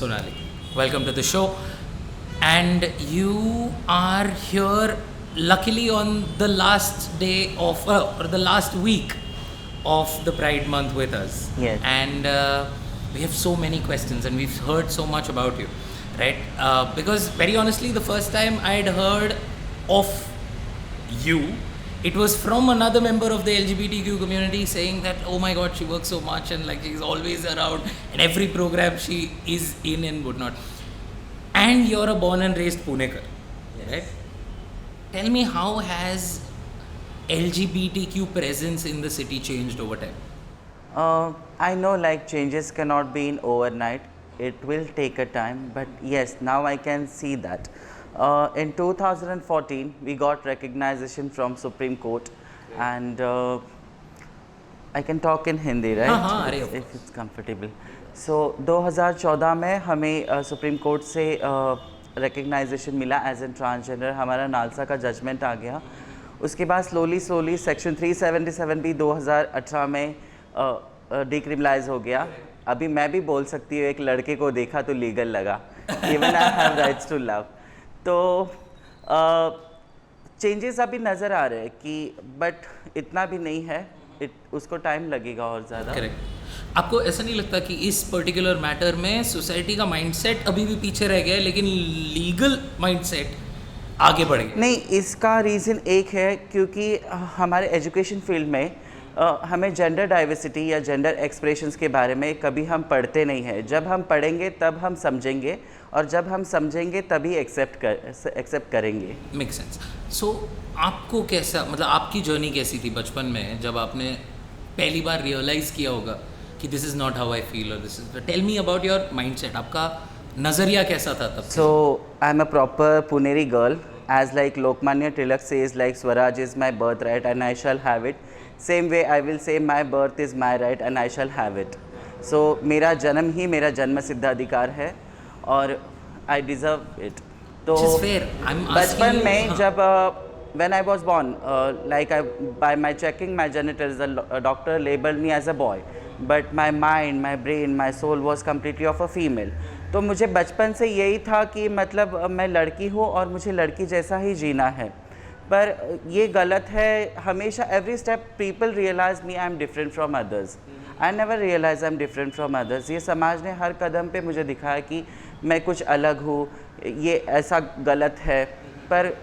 Sonali. Welcome to the show. And you are here luckily on the last day of, or the last week of the Pride Month with us. Yes. And we have so many questions and we've heard so much about you, right? Because very honestly, the first time I'd heard of you, it was from another member of the LGBTQ community saying that, oh my God, she works so much and like she's always around and every program she is in and whatnot. And you're a born and raised Punekar, right? Tell me, how has LGBTQ presence in the city changed over time? I know like changes cannot be in overnight. It will take a time, but yes, now I can see that. In 2014, we got recognition from Supreme Court, and I can talk in Hindi, right? If it's comfortable. So 2014 में हमें supreme court से recognisation मिला as an transgender. हमारा NALSA का judgement आ गया. उसके बाद slowly section 377 भी 2018 में डिक्रिमिनलाइज हो गया. अभी मैं भी बोल सकती हूँ, एक लड़के को देखा तो लीगल लगा. Even I have rights to love. तो चेंजेस अभी नज़र आ रहे हैं कि बट इतना भी नहीं है. उसको टाइम लगेगा और ज़्यादा. करेक्ट. आपको ऐसा नहीं लगता कि इस पर्टिकुलर मैटर में सोसाइटी का माइंडसेट अभी भी पीछे रह गया है, लेकिन लीगल माइंडसेट आगे बढ़ गया? नहीं, इसका रीज़न एक है क्योंकि हमारे एजुकेशन फील्ड में हमें जेंडर डाइवर्सिटी या जेंडर एक्सप्रेशंस के बारे में कभी हम पढ़ते नहीं हैं. जब हम पढ़ेंगे तब हम समझेंगे, और जब हम समझेंगे तभी एक्सेप्ट करेंगे. Make sense. सो आपको कैसा, मतलब आपकी जर्नी कैसी थी बचपन में जब आपने पहली बार रियलाइज़ किया होगा कि this is not how I feel और this is. Tell me about your mindset. आपका नज़रिया कैसा था तब? So I am a proper Puneri girl. As like Lokmanya Tilak says like Swaraj is my birth right and I shall have it. Same way I will say my birth is my right and I shall have it. So मेरा जन्म ही मेरा जन्म सिद्ध अधिकार है और I deserve it. तो बचपन में जब when I was born, by my checking my genitals, the doctor labeled me as a boy, but my mind, my brain, my soul was completely of a female. तो मुझे बचपन से यही था कि मतलब मैं लड़की हूँ और मुझे लड़की जैसा ही जीना है. पर ये गलत है. हमेशा every step people realize me I am different from others. I never realize I am different from others. ये समाज ने हर कदम पे मुझे दिखाया कि मैं कुछ अलग हूँ, ये ऐसा गलत है. पर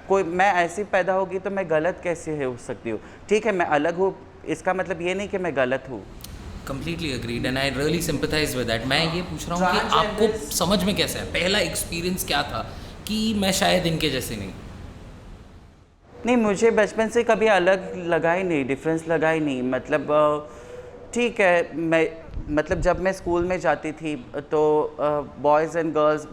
कोई मैं ऐसी पैदा होगी तो मैं गलत कैसे हो सकती हूँ? ठीक है, मैं अलग हूँ, इसका मतलब ये नहीं कि मैं गलत हूँ. Completely agreed and I really sympathize with that. मैं ये पूछ रहा हूँ कि आपको समझ में कैसा है, पहला एक्सपीरियंस क्या था कि मैं शायद इनके जैसे नहीं. मुझे बचपन से कभी अलग लगा ही नहीं, डिफरेंस लगा ही नहीं. मतलब ठीक है, मैं मतलब जब मैं स्कूल में जाती थी तो बॉयज़ एंड गर्ल्स,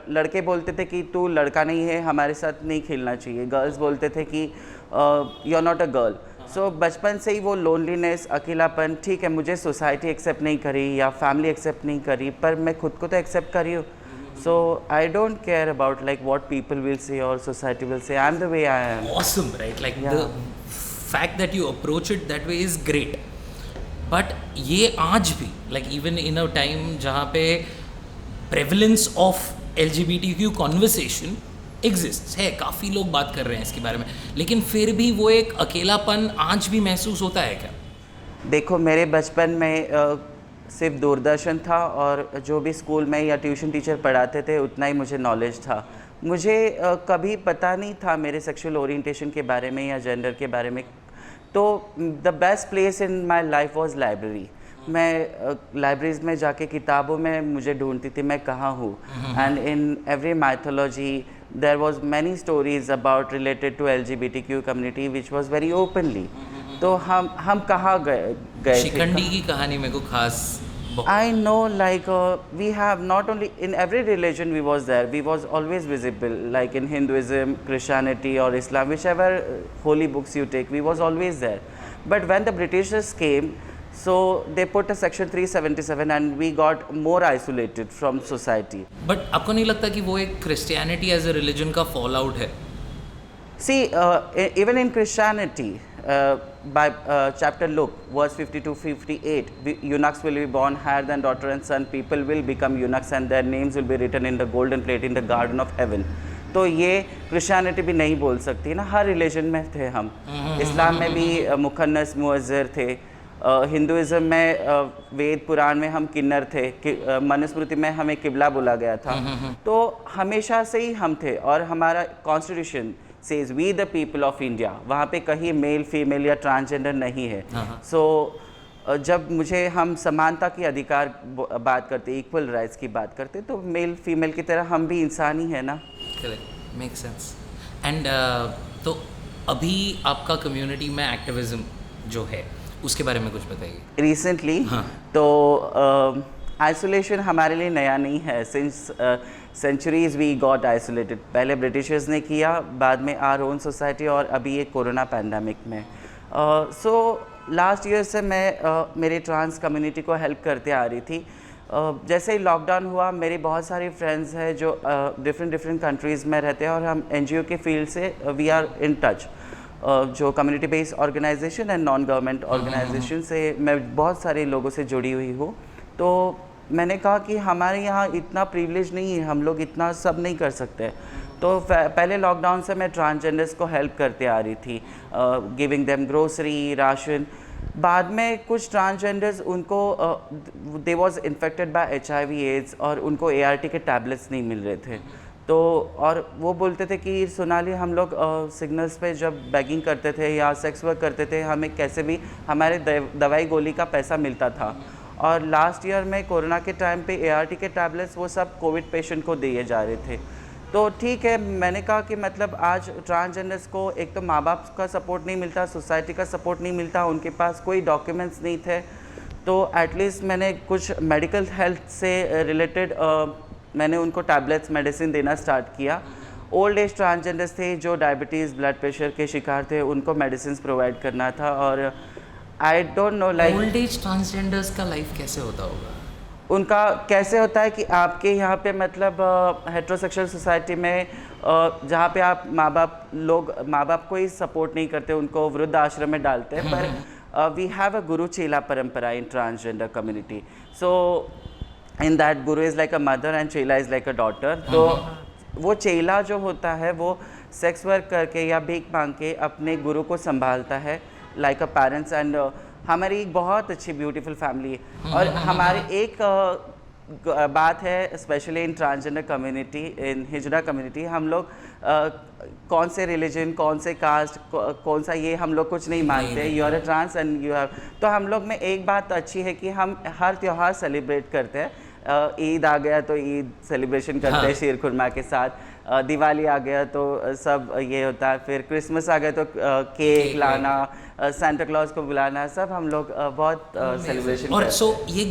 लड़के बोलते थे कि तू लड़का नहीं है, हमारे साथ नहीं खेलना चाहिए. गर्ल्स बोलते थे कि you are not a girl. So बचपन से ही वो लोनलीनेस, अकेलापन, ठीक है, मुझे सोसाइटी एक्सेप्ट नहीं करी या फैमिली एक्सेप्ट नहीं करी, पर मैं खुद को तो एक्सेप्ट करी हूँ. So I don't care about like what people will say or society will say. I'm the way I am. Awesome, right? Like the fact that you approach it that way is great. But ये आज भी like even in a time जहाँ पे prevalence of LGBTQ conversation exists है, काफ़ी लोग बात कर रहे हैं इसके बारे में, लेकिन फिर भी वो एक अकेलापन आज भी महसूस होता है क्या? देखो, मेरे बचपन में सिर्फ दूरदर्शन था और जो भी स्कूल में या ट्यूशन टीचर पढ़ाते थे उतना ही मुझे नॉलेज था. मुझे कभी पता नहीं था मेरे सेक्सुअल ओरिएंटेशन के बारे में या जेंडर के बारे में. तो the best place in my life was library. मैं लाइब्रेरीज में जाके किताबों में मुझे ढूंढती थी मैं कहाँ हूँ. And in every mythology there was many stories about related to LGBTQ community which was very openly. तो हम कहाँ गए शिकंडी की कहानी मेरे को खास. I know like we have not only in every religion we was there, we was always visible, like in Hinduism, Christianity or Islam, whichever holy books you take, we was always there. But when the Britishers came, so they put a section 377 and we got more isolated from society. But आपको नहीं लगता कि वो एक Christianity as a religion का fallout है? See, even in Christianity, by chapter Luke, verse 52-58, eunuchs will be born higher than daughter and son. People will become eunuchs and their names will be written in the golden plate in the garden of heaven. तो ये Christianity भी नहीं बोल सकती ना, हर religion में थे हम. इस्लाम में भी मुखन्नस मुअज्जर थे, हिंदुइज्म में वेद पुराण में हम किन्नर थे, मनुस्मृति में हमें किबला बोला गया था. तो हमेशा से ही हम थे और हमारा constitution says we the people of India, वहाँ पे कहीं मेल फीमेल या ट्रांसजेंडर नहीं है. सो जब मुझे हम समानता की अधिकार बात करते, इक्वल राइट्स की बात करते, तो मेल फीमेल की तरह हम भी इंसान ही है ना. Correct, make sense. एंड तो अभी आपका कम्युनिटी में एक्टिविज्म जो है उसके बारे में कुछ बताइए. रिसेंटली तो आइसोलेशन हमारे लिए नया नहीं है. Since centuries we got isolated. पहले ब्रिटिशर्स ने किया, बाद में आवर ओन सोसाइटी, और अभी ये कोरोना पैंडमिक में. सो लास्ट ईयर से मैं मेरे ट्रांस कम्युनिटी को हेल्प करते आ रही थी. जैसे ही लॉकडाउन हुआ, मेरे बहुत सारे फ्रेंड्स हैं जो डिफरेंट कंट्रीज़ में रहते हैं और हम एनजीओ के फील्ड से वी आर इन टच. जो community based organisation and non government organisation से मैं बहुत सारे लोगों से जुड़ी हुई हूँ. तो मैंने कहा कि हमारे यहाँ इतना प्रिविलेज नहीं है, हम लोग इतना सब नहीं कर सकते. तो पहले लॉकडाउन से मैं ट्रांसजेंडर्स को हेल्प करते आ रही थी, गिविंग देम ग्रोसरी, राशन. बाद में कुछ ट्रांसजेंडर्स उनको they was infected by HIV AIDS और उनको ART के टैबलेट्स नहीं मिल रहे थे. तो और वो बोलते थे कि सोनाली, हम लोग सिग्नल्स पे जब बैगिंग करते थे या सेक्स वर्क करते थे, हमें कैसे भी हमारे दवाई गोली का पैसा मिलता था. और लास्ट ईयर में कोरोना के टाइम पे ART के टैबलेट्स वो सब कोविड पेशेंट को दिए जा रहे थे. तो ठीक है, मैंने कहा कि मतलब आज ट्रांसजेंडर्स को एक तो माँ बाप का सपोर्ट नहीं मिलता, सोसाइटी का सपोर्ट नहीं मिलता, उनके पास कोई डॉक्यूमेंट्स नहीं थे. तो एटलीस्ट मैंने कुछ मेडिकल हेल्थ से रिलेटेड मैंने उनको टैबलेट्स मेडिसिन देना स्टार्ट किया. ओल्ड एज ट्रांसजेंडर्स थे जो डायबिटीज़ ब्लड प्रेशर के शिकार थे, उनको मेडिसिन प्रोवाइड करना था. और I don't know like old age transgenders का लाइफ कैसे होता होगा. उनका कैसे होता है कि आपके यहाँ पे मतलब हेट्रोसेक्सुअल सोसाइटी में जहाँ पे आप माँ बाप को ही सपोर्ट नहीं करते, उनको वृद्ध आश्रम में डालते हैं. पर we have a guru chela परंपरा in transgender community. So in that guru is like a mother and chela is like a daughter. तो वो चेला जो होता है वो सेक्स वर्क करके या भीख मांग के अपने गुरु को संभालता है लाइक अ पेरेंट्स. एंड हमारी एक बहुत अच्छी ब्यूटीफुल फैमिली है. और हमारी एक बात है specially in transgender community, in hijra community, हम लोग कौन से रिलीजन, कौन से कास्ट, कौन सा ये हम लोग कुछ नहीं मानते. You are a trans and you have. तो हम लोग में एक बात अच्छी है कि हम हर त्यौहार सेलिब्रेट करते हैं. ईद आ गया तो ईद सेलिब्रेशन करते हैं शीर खुरमा के साथ. दिवाली आ गया तो सब ये होता है. फिर क्रिसमस आ गया तो केक लाना, सांता क्लॉज को बुलाना, सब हम लोग बहुत सेलिब्रेशन. और सो ये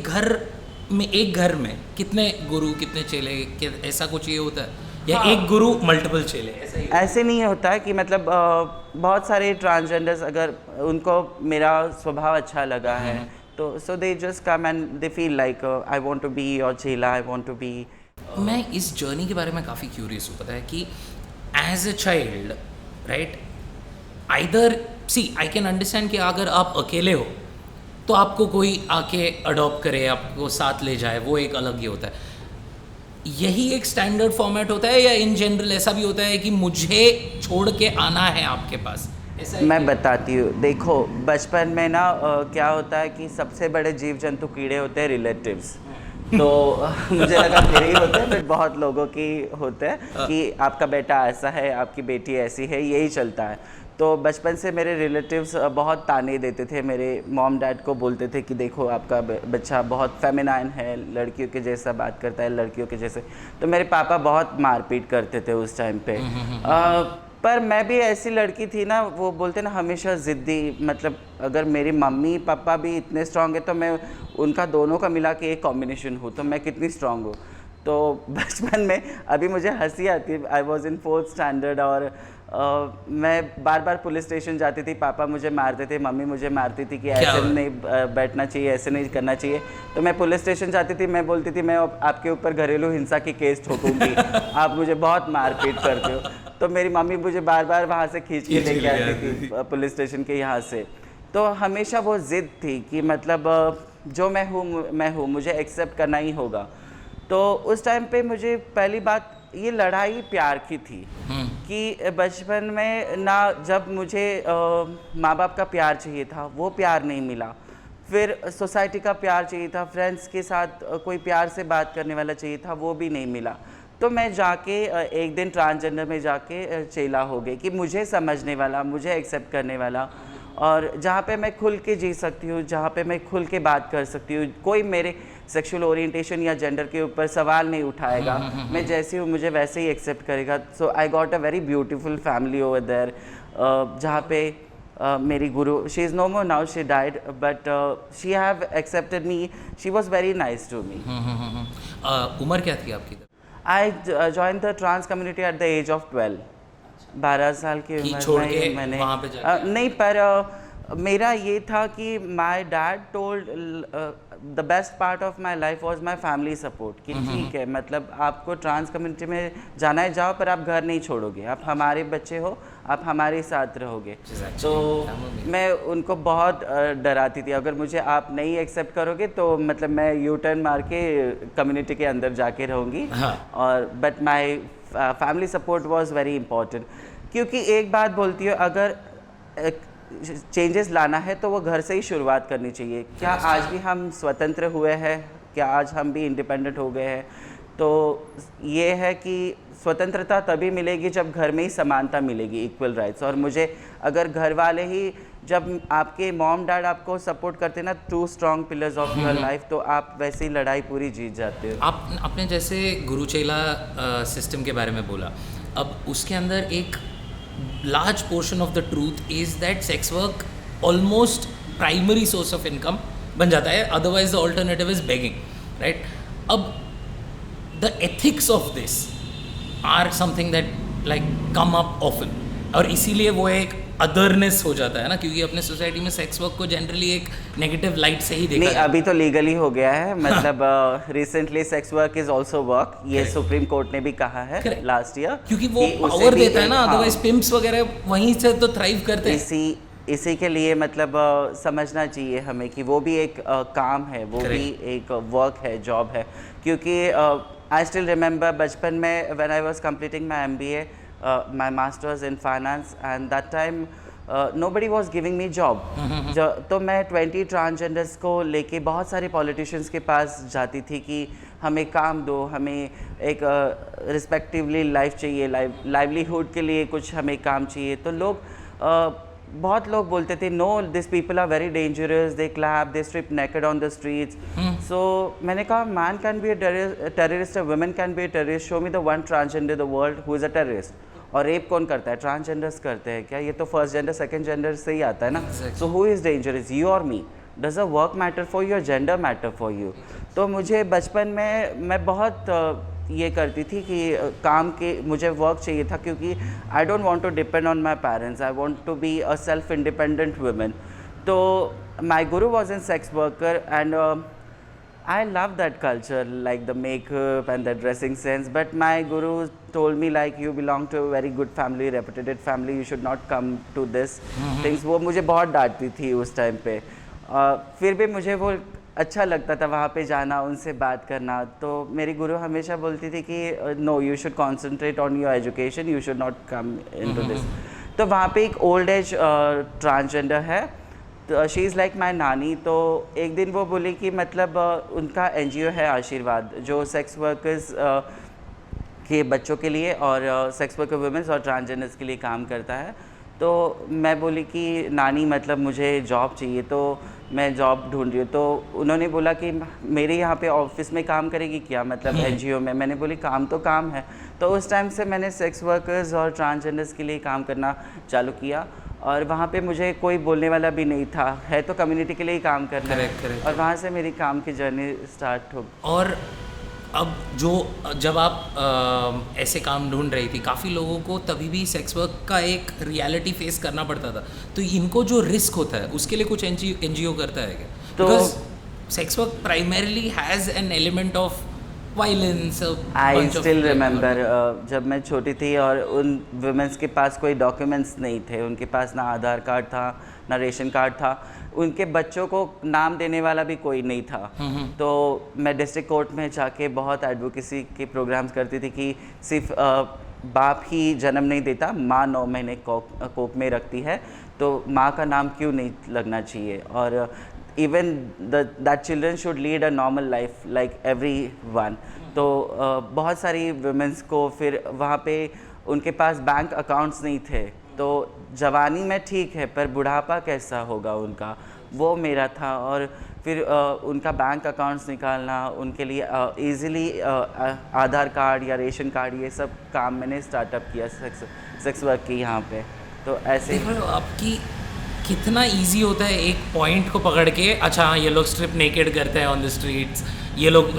एक घर में कितने गुरु, कितने चेले, ऐसा कुछ ये होता है या एक गुरु मल्टीपल चेले? ऐसे नहीं होता है कि मतलब बहुत सारे ट्रांसजेंडर्स अगर उनको मेरा स्वभाव अच्छा लगा है तो so they just come and they feel like I want to be your chela, I want to B. मैं इस जर्नी के बारे में काफ़ी क्यूरियस हूँ. पता है कि as a child, right, either see I can understand कि अगर आप अकेले हो तो आपको कोई आके अडॉप्ट करे, आपको साथ ले जाए, वो एक अलग ही होता है. यही एक स्टैंडर्ड फॉर्मेट होता है या इन जनरल ऐसा भी होता है कि मुझे छोड़ के आना है आपके पास? मैं बताती हूँ. देखो, बचपन में ना क्या होता है कि सबसे बड़े जीव जंतु कीड़े होते हैं रिलेटिव्स. तो मुझे लगा मेरे ही होते हैं, बट बहुत लोगों की होते हैं कि आपका बेटा ऐसा है, आपकी बेटी ऐसी है, यही चलता है. तो बचपन से मेरे रिलेटिव्स बहुत ताने देते थे. मेरे मॉम डैड को बोलते थे कि देखो आपका बच्चा बहुत फेमिनाइन है, लड़कियों के जैसा बात करता है, लड़कियों के जैसे. तो मेरे पापा बहुत मारपीट करते थे उस टाइम पे. पर मैं भी ऐसी लड़की थी ना, वो बोलते ना हमेशा ज़िद्दी. मतलब अगर मेरी मम्मी पापा भी इतने स्ट्रांग है तो मैं उनका दोनों का मिला के एक कॉम्बिनेशन हूँ, तो मैं कितनी स्ट्रांग हूँ. तो बचपन में अभी मुझे हंसी आती है. I was in 4th standard और मैं बार बार पुलिस स्टेशन जाती थी. पापा मुझे मारते थे, मम्मी मुझे मारती थी कि ऐसे नहीं बैठना चाहिए, ऐसे नहीं करना चाहिए. तो मैं पुलिस स्टेशन जाती थी, मैं बोलती थी मैं आपके ऊपर घरेलू हिंसा की केस ठोकूंगी, आप मुझे बहुत मारपीट करते हो. तो मेरी मम्मी मुझे बार बार वहाँ से खींच के लेके आती थी पुलिस स्टेशन के यहाँ से। तो हमेशा वो ज़िद थी कि मतलब जो मैं हूँ, मुझे एक्सेप्ट करना ही होगा। तो उस टाइम पे मुझे पहली बात ये लड़ाई प्यार की थी कि बचपन में ना जब मुझे माँ बाप का प्यार चाहिए था वो प्यार नहीं मिला, फिर सोसाइटी का प्यार चाहिए था, फ्रेंड्स के साथ कोई प्यार से बात करने वाला चाहिए था, वो भी नहीं मिला। तो मैं जाके एक दिन ट्रांसजेंडर में जाके चेला हो गई कि मुझे समझने वाला, मुझे एक्सेप्ट करने वाला, और जहाँ पे मैं खुल के जी सकती हूँ, जहाँ पे मैं खुल के बात कर सकती हूँ, कोई मेरे सेक्सुअल ओरिएंटेशन या जेंडर के ऊपर सवाल नहीं उठाएगा, मैं जैसी हूँ मुझे वैसे ही एक्सेप्ट करेगा। So I got a very beautiful family over there, जहाँ पे मेरी गुरु, she is no more now, she died, but she have accepted me, she was very nice to me. उम्र क्या थी आपकी? I join the trans community at the age of 12। 12 साल की उम्र में मैंने वहाँ पे नहीं, पर मेरा ये था कि my dad told the best part of my life was my family support, कि ठीक है मतलब आपको ट्रांस कम्युनिटी में जाना है जाओ, पर आप घर नहीं छोड़ोगे, आप हमारे बच्चे हो, आप हमारे साथ रहोगे। तो मैं उनको बहुत डराती थी, अगर मुझे आप नहीं एक्सेप्ट करोगे तो मतलब मैं यू टर्न मार के कम्युनिटी के अंदर जाके रहूँगी। और but my family support was very important, क्योंकि एक बात बोलती है, अगर चेंजेस लाना है तो वो घर से ही शुरुआत करनी चाहिए। क्या आज भी हम स्वतंत्र हुए हैं? क्या आज हम भी इंडिपेंडेंट हो गए हैं? तो ये है कि स्वतंत्रता तभी मिलेगी जब घर में ही समानता मिलेगी, इक्वल राइट्स। और मुझे अगर घर वाले ही, जब आपके मॉम डैड आपको सपोर्ट करते ना, 2 strong pillars of your life, तो आप वैसे ही लड़ाई पूरी जीत जाते हो। आपने जैसे गुरु चेला सिस्टम के बारे में बोला, अब उसके अंदर एक large portion of the truth is that sex work almost primary source of income बन जाता है, otherwise the alternative is begging, right? अब the ethics of this are something that like come up often, और इसीलिए वो एक otherness हो जाता है ना, क्योंकि अपने सोसाइटी में सेक्स वर्क को जनरली एक नेगेटिव लाइट से ही देखा नहीं, अभी तो लीगली हो गया है, मतलब recently sex work is also work, ये सुप्रीम कोर्ट ने भी कहा है लास्ट ईयर, क्योंकि वो पावर देता है ना, अदरवाइज पिम्प्स वगैरह वहीं से तो थ्राइव करते हैं। इसी के लिए मतलब समझना चाहिए हमें कि वो भी एक काम है, वो भी एक वर्क है, जॉब है। क्योंकि आई स्टिल रिमेंबर बचपन में when I was completing my MBA, my master's in finance, and that time nobody was giving me job. तो मैं 20 ट्रांसजेंडर्स को लेके बहुत सारे पॉलिटिशियंस के पास जाती थी कि हमें काम दो, हमें एक रिस्पेक्टिवली लाइफ चाहिए, लाइवलीहुड के लिए कुछ हमें काम चाहिए। तो लोग बहुत लोग बोलते थे, no this people are very dangerous, they clap, they strip naked on the streets. So मैंने कहा, man can be a terrorist, a women can be a terrorist, show me the one transgender the world who is a terrorist. और rape कौन करता है? Transgenders करते हैं क्या? ये तो फर्स्ट जेंडर सेकंड जेंडर से ही आता है ना। So who is dangerous, you और me? Does a work matter for you, gender matter for you? तो मुझे बचपन में मैं बहुत ये करती थी कि काम के मुझे वर्क चाहिए था, क्योंकि I don't want to depend on my parents, I want to be a self independent woman. तो my guru was in sex worker and I love that culture, like the makeup and the dressing sense, but my guru told me like, you belong to a very good family, reputed family, you should not come to this things। वो मुझे बहुत डांटती थी उस time पे, फिर भी मुझे वो अच्छा लगता था वहाँ पे जाना, उनसे बात करना। तो मेरी गुरु हमेशा बोलती थी कि no, you should concentrate on your education, you should not come into this. तो वहाँ पे एक ओल्ड एज ट्रांसजेंडर है, तो शी इज़ लाइक माई नानी। तो एक दिन वो बोली कि मतलब उनका एनजीओ है आशीर्वाद, जो सेक्स वर्कर्स के बच्चों के लिए और सेक्स वर्कर वुमेन्स और ट्रांसजेंडर्स के लिए काम करता है। तो मैं बोली कि नानी मतलब मुझे जॉब चाहिए, तो मैं जॉब ढूंढ रही हूँ। तो उन्होंने बोला कि मेरे यहाँ पे ऑफिस में काम करेगी क्या, मतलब एनजीओ में? मैंने बोली काम तो काम है। तो उस टाइम से मैंने सेक्स वर्कर्स और ट्रांसजेंडर्स के लिए काम करना चालू किया, और वहाँ पे मुझे कोई बोलने वाला भी नहीं था, है तो कम्युनिटी के लिए ही काम करना है। और वहाँ से मेरी काम की जर्नी स्टार्ट हो। और अब जब आप ऐसे काम ढूंढ रही थी, काफ़ी लोगों को तभी भी सेक्स वर्क का एक रियलिटी फेस करना पड़ता था, तो इनको जो रिस्क होता है उसके लिए कुछ एनजीओ करता है क्या? तो sex work primarily has an element of violence, a I bunch of still like, remember जब मैं छोटी थी और उन वुमेंस के पास कोई डॉक्यूमेंट्स नहीं थे, उनके पास ना आधार कार्ड था ना रेशन कार्ड था, उनके बच्चों को नाम देने वाला भी कोई नहीं था। तो मैं डिस्ट्रिक्ट कोर्ट में जाके बहुत एडवोकेसी के प्रोग्राम्स करती थी कि सिर्फ बाप ही जन्म नहीं देता, माँ 9 महीने कोख में रखती है, तो माँ का नाम क्यों नहीं लगना चाहिए, और even that children should lead a normal life like every one. तो बहुत सारी वुमेंस को फिर वहाँ पे उनके पास बैंक अकाउंट्स नहीं थे, तो जवानी में ठीक है पर बुढ़ापा कैसा होगा उनका, वो मेरा था। और फिर उनका बैंक अकाउंट्स निकालना उनके लिए इजीली आधार कार्ड या रेशन कार्ड ये सब काम मैंने स्टार्टअप किया सेक्स वर्क की यहाँ पे। तो ऐसे देखो आपकी कितना इजी होता है एक पॉइंट को पकड़ के, अच्छा हाँ ये लोग स्ट्रिप नेकेड करते हैं ऑन द स्ट्रीट्स, ये लोग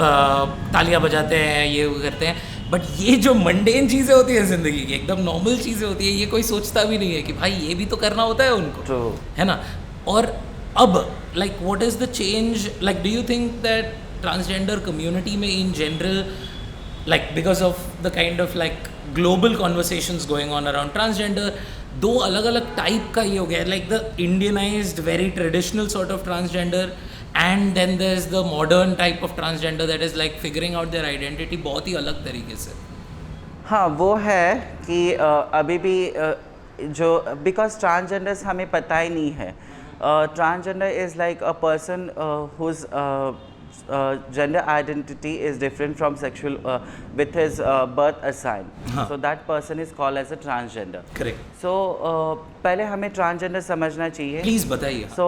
तालियां बजाते हैं, ये वो करते हैं, बट ये जो मंडेन चीज़ें होती हैं ज़िंदगी की, एकदम नॉर्मल चीज़ें होती है, ये कोई सोचता भी नहीं है कि भाई ये भी तो करना होता है उनको। True. है ना। और अब like what is the change, like do you think that transgender community में in general, like because of the kind of like global conversations going on around transgender, दो अलग अलग टाइप का ये हो गया, like the Indianized very traditional sort of transgender and then there's the modern type of transgender that is like figuring out their identity बहुत ही अलग तरीके से। हाँ वो है कि अभी भी जो बिकॉज ट्रांसजेंडर्स हमें पता ही नहीं है। Transgender is like a person whose gender identity is different from sexual with his birth assign. So that person is called as a transgender. Correct. So पहले हमें transgender समझना चाहिए। Please बताइए। So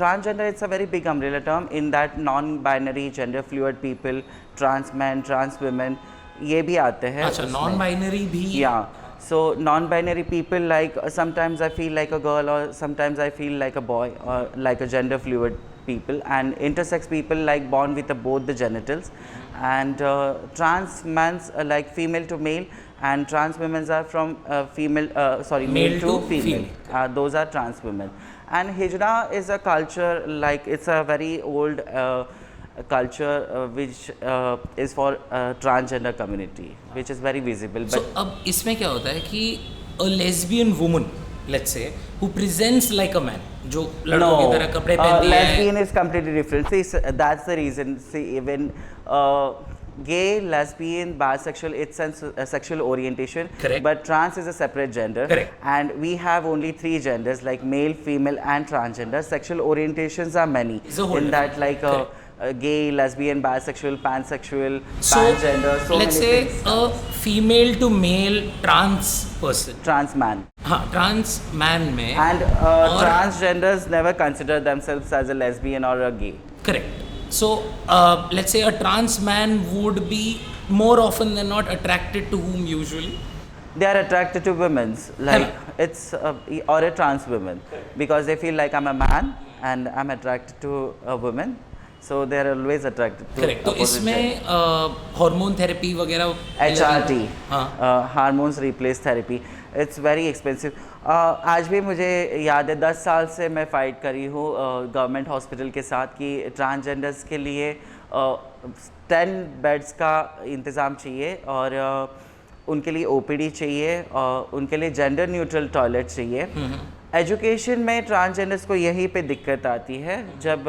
transgender it's a very big umbrella term in that non-binary, gender fluid people, trans men, trans women ये भी आते हैं। अच्छा non-binary भी। Yeah. So non-binary people, like sometimes I feel like a girl or sometimes I feel like a boy or like a gender fluid people, and intersex people like born with both the genitals, and trans men's like female to male, and trans women's are from male to female. Those are trans women. And hijra is a culture, like it's a very old culture which is for transgender community, which is very visible. So अब इसमें क्या होता है कि a lesbian woman, let's say, who presents like a man, जो लड़कों की तरह कपड़े पहनती है। Lesbian is completely different. See, that's the reason. See, even gay, lesbian, bisexual, it's a sexual orientation. Correct. But trans is a separate gender. Correct. And we have only 3 genders, like male, female, and transgender. Sexual orientations are many. In that, like gay, lesbian, bisexual, pansexual, transgender. So let's say a female to male trans person. Trans man. हाँ, trans man में. And transgenders never consider themselves as a lesbian or a gay. Correct. So let's say a trans man would be more often than not attracted to whom usually? They are attracted to women, like it's or a trans woman, because they feel like I'm a man and I'm attracted to a woman, so they are always attracted to. Correct. तो इसमें hormone therapy वगैरह HRT, hormones replace therapy, it's very expensive. आज भी मुझे याद है 10 साल से मैं फाइट करी हूँ गवर्नमेंट हॉस्पिटल के साथ कि ट्रांसजेंडर्स के लिए 10 बेड्स का इंतज़ाम चाहिए और उनके लिए ओपीडी चाहिए और उनके लिए जेंडर न्यूट्रल टॉयलेट चाहिए। एजुकेशन में ट्रांसजेंडर्स को यहीं पे दिक्कत आती है, जब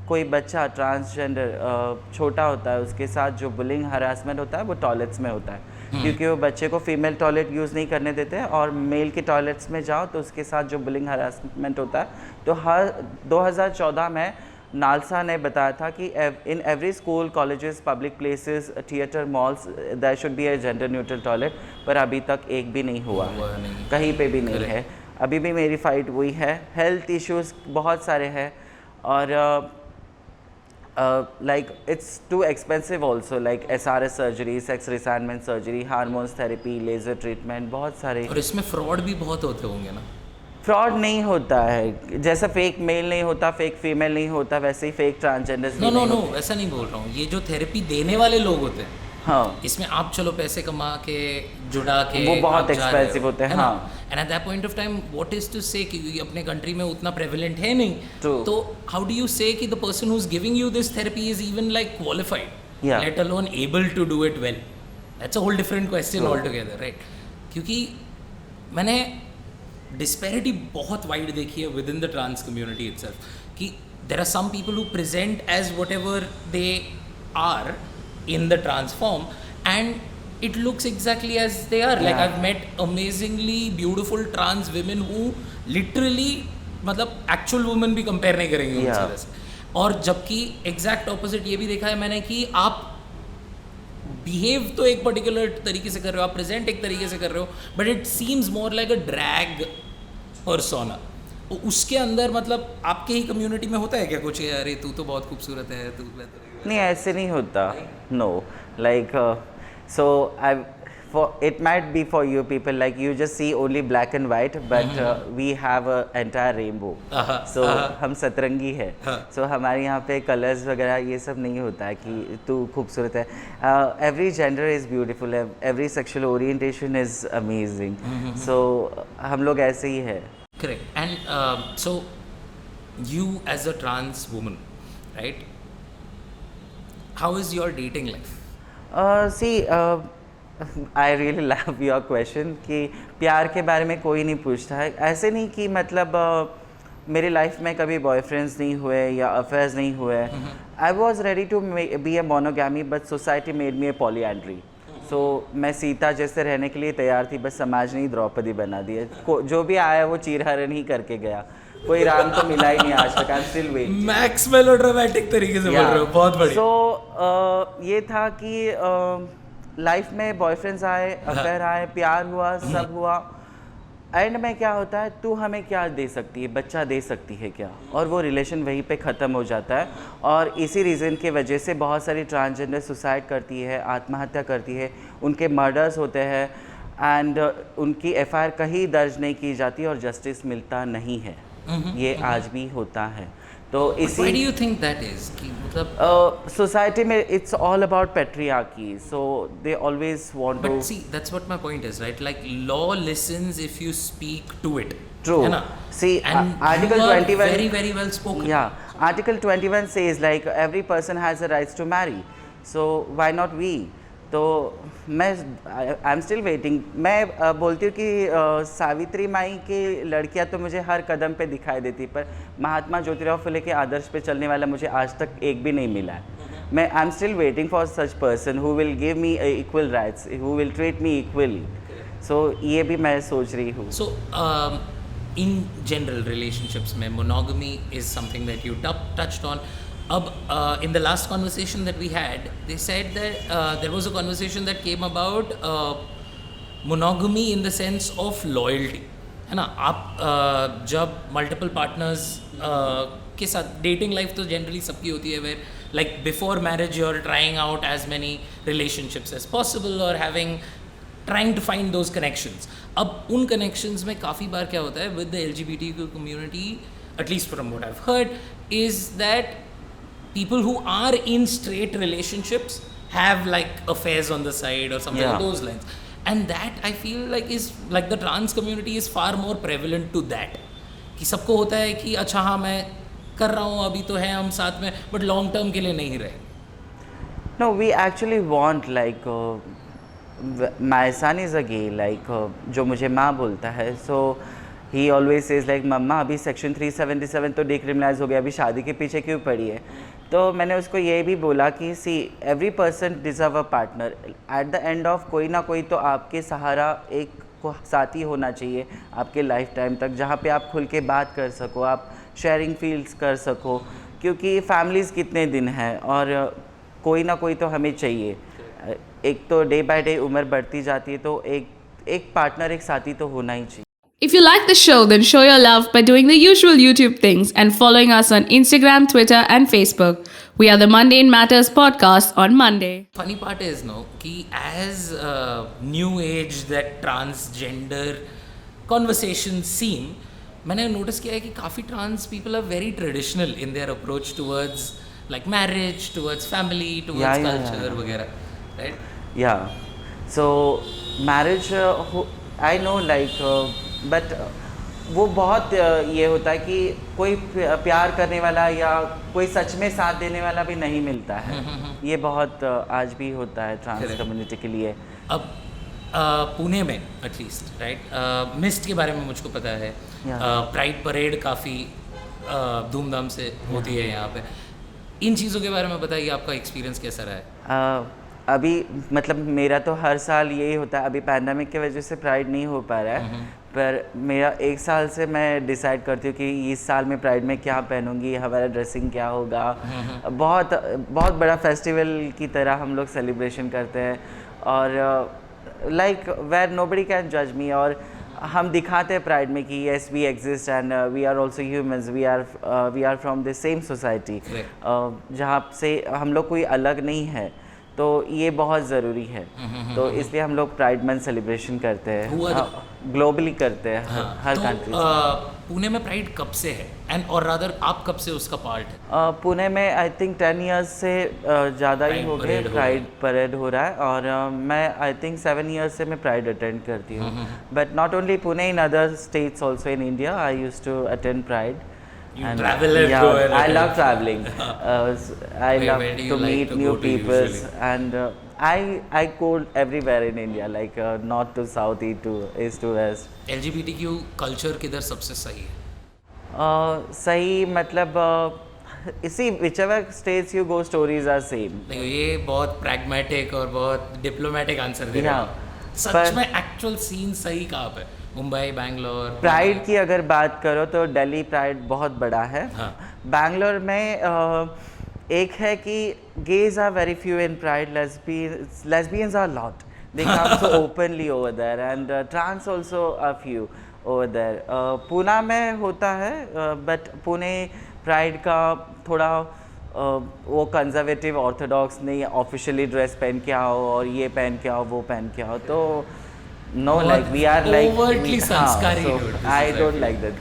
कोई बच्चा ट्रांसजेंडर छोटा होता है उसके साथ जो बुलिंग हरासमेंट होता है वो टॉयलेट्स में होता है, क्योंकि वो बच्चे को फीमेल टॉयलेट यूज़ नहीं करने देते हैं और मेल के टॉयलेट्स में जाओ तो उसके साथ जो बुलिंग हरासमेंट होता है। तो हर 2014 में नालसा ने बताया था कि in every school, colleges, public places, theatre, malls there should be a gender neutral toilet, पर अभी तक एक भी नहीं हुआ है, कहीं पे भी नहीं है। अभी भी मेरी फाइट वही है। हेल्थ इश्यूज बहुत सारे हैं और like it's too expensive also, like SRS surgery, sex reassignment surgery, hormones therapy, laser treatment, बहुत सारे। और इसमें फ्रॉड भी बहुत होते होंगे ना? फ्रॉड नहीं होता है, जैसा फेक मेल नहीं होता, फेक फीमेल नहीं होता, वैसे ही फेक ट्रांसजेंडर्स भी नहीं होते। ऐसा नहीं बोल रहा हूँ, ये जो थेरेपी देने वाले लोग होते हैं, हाँ, इसमें आप चलो पैसे कमा के जुड़ा के वो बहुत एक्सपेंसिव होते हैं। हाँ, and at that point of time what is to say कि अपने कंट्री में उतना प्रेवलेंट है नहीं, तो हाउ डू यू से कि the person who is giving you this therapy is even like qualified? Yeah. let alone able to do it well. That's a whole different question altogether, right? क्योंकि मैंने disparity बहुत wide देखी है within the trans community itself, कि there are some people who present as whatever they are in the trans form and it looks exactly as they are. Like I've met amazingly beautiful trans women who literally मतलब actual women भी compare नहीं करेंगे उनसे वैसे. और जबकि exact opposite ये भी देखा है मैंने कि आप बिहेव तो एक पर्टिकुलर तरीके से कर रहे हो, आप प्रेजेंट एक तरीके से कर रहे हो, but it seems more like a drag persona. उसके अंदर मतलब आपके ही कम्युनिटी में होता है क्या कुछ, अरे तू तो बहुत खूबसूरत है, तू नहीं ऐसे नहीं होता. Know like so I for it might be for you people like you just see only black and white but we have a entire rainbow. So हम सतरंगी है. So हमारे यहाँ पे कलर्स वगैरह ये सब नहीं होता है कि तू खूबसूरत है. Every gender is beautiful, every sexual orientation is amazing. So हम लोग ऐसे ही है. Correct. And so you as a trans woman, right? How is your dating life? See I really love your question कि प्यार के बारे में कोई नहीं पूछता है. ऐसे नहीं कि मतलब मेरी लाइफ में कभी बॉयफ्रेंड्स नहीं हुए या अफेयर्स नहीं हुए. I was ready to be a monogamy but society made me a polyandry. So मैं सीता जैसे रहने के लिए तैयार थी, बस समाज ने ही द्रौपदी बना दी है. जो भी आया वो चीरहरण ही करके गया, कोई राम तो मिला ही नहीं आज तक. आई am still waiting. Max melodramatic तरीके से बोल रहे हो, बहुत बढ़िया. सो ये था कि लाइफ में बॉयफ्रेंड्स आए, अफेयर आए, प्यार हुआ, सब हुआ. एंड में क्या होता है, तू हमें क्या दे सकती है, बच्चा दे सकती है क्या, और वो रिलेशन वहीं पे ख़त्म हो जाता है. और इसी रीज़न के वजह से बहुत सारी ट्रांसजेंडर सुसाइड करती है, आत्महत्या करती है, उनके मर्डर्स होते हैं एंड उनकी एफआईआर कहीं दर्ज नहीं की जाती और जस्टिस मिलता नहीं है. ये आज भी होता है. तो इसी Why do you think that is? कि मतलब सोसाइटी में it's all about patriarchy, so they always want to. But see, that's what my point is, right? Like law listens if you speak to it. True. है ना? See, and Article you are 21 very very well spoken. Yeah, Article 21 says like every person has a rights to marry. So why not we? तो मैं I am still waiting. मैं बोलती हूँ कि सावित्री माई की लड़कियाँ तो मुझे हर कदम पे दिखाई देती, पर महात्मा ज्योतिराव फुले के आदर्श पे चलने वाला मुझे आज तक एक भी नहीं मिला है. मैं I am still waiting for such person who will give me equal rights, who will treat me equally. So ये भी मैं सोच रही हूँ. So in general relationships में monogamy is something that you touched on. अब in the last conversation that we had, they said that there was a conversation that came about monogamy in the sense of loyalty, है ना. आप जब multiple partners के साथ dating life तो generally सबकी होती है, where like before marriage you're trying out as many relationships as possible or trying to find those connections. अब उन connections में काफ़ी बार क्या होता है with the LGBTQ community, at least from what I've heard, is that people who are in straight relationships have like affairs on the side or something along those lines, and that I feel like is like the trans community is far more prevalent to that, कि सबको होता है कि अच्छा हाँ मैं कर रहा हूँ, अभी तो है हम साथ में, but long term के लिए नहीं रहे. No, we actually want like my son is a gay, like जो मुझे माँ बोलता है, so he always says like मम्मा अभी सेक्शन 377 तो डिक्रिमिनलाइज हो गया, अभी शादी के पीछे क्यों पड़ी है. तो मैंने उसको ये भी बोला कि see every person deserve a partner. At the end of कोई ना कोई तो आपके सहारा एक को साथी होना चाहिए आपके लाइफ टाइम तक, जहाँ पे आप खुल के बात कर सको, आप शेयरिंग फील्स कर सको, क्योंकि फैमिलीज़ कितने दिन हैं और कोई ना कोई तो हमें चाहिए. एक तो डे बाय डे उम्र बढ़ती जाती है, तो एक पार्टनर, एक साथी तो होना ही चाहिए. If you like the show, then show your love by doing the usual YouTube things and following us on Instagram, Twitter, and Facebook. We are the Mundane Matters podcast on Monday. Funny part is no, कि as new age that transgender conversations seem, मैंने notice किया है कि काफ़ी trans people are very traditional in their approach towards like marriage, towards family, towards culture वगैरह, right? Yeah. So marriage, I know like. But वो बहुत ये होता है कि कोई प्यार करने वाला या कोई सच में साथ देने वाला भी नहीं मिलता है। ये बहुत आज भी होता है ट्रांस कम्युनिटी के लिए। अब पुणे में एटलीस्ट राइट, मिस्ट के बारे में मुझको पता है, प्राइड परेड काफ़ी धूमधाम से होती है यहाँ पे। इन चीज़ों के बारे में बताइए, आपका एक्सपीरियंस कैसा रहा है? अभी मतलब मेरा तो हर साल यही होता है, अभी पैंडमिक की वजह से प्राइड नहीं हो पा रहा है, पर मेरा 1 साल से मैं डिसाइड करती हूँ कि इस साल में प्राइड में क्या पहनूंगी, हमारा ड्रेसिंग क्या होगा। बहुत बहुत बड़ा फेस्टिवल की तरह हम लोग सेलिब्रेशन करते हैं, और लाइक वेयर नोबडी कैन जज मी, और हम दिखाते हैं प्राइड में कि yes we exist and we are also humans, we are from the same society, जहाँ से हम लोग कोई अलग नहीं है। तो ये बहुत ज़रूरी है। तो इसलिए हम लोग प्राइड मंथ सेलिब्रेशन करते हैं, ग्लोबली करते हैं, हर कंट्री। पुणे में प्राइड कब से है, एंड और रादर आप कब से उसका पार्ट है? पुणे में आई थिंक 10 इयर्स से ज़्यादा ही हो गए प्राइड परेड हो रहा है, और मैं आई थिंक 7 इयर्स से मैं प्राइड अटेंड करती हूँ। But not only Pune, in other states also in India I used to attend pride. You travel and go and I love traveling. I love to meet new people, and I go everywhere in India, like north to south, east to west. LGBTQ culture किधर सबसे सही है? सही मतलब इसी whichever states you go, stories are same. देखो ये बहुत pragmatic और बहुत diplomatic आंसर दे रहे हो। सच में एक्चुअल सीन सही कहाँ पे? मुंबई, बैंगलोर? प्राइड की अगर बात करो तो दिल्ली प्राइड बहुत बड़ा है। बैंगलोर में एक है कि gays are very few in pride, lesbians are lot, they come so openly over there, and trans also a few over there. Pune में होता है, बट पुणे प्राइड का थोड़ा वो कंजर्वेटिव ऑर्थोडॉक्स नहीं, ऑफिशियली ड्रेस पहन के आओ और ये पहन के आओ वो पहन के आओ, तो no, like we are like overtly sanskari. So I don't like that.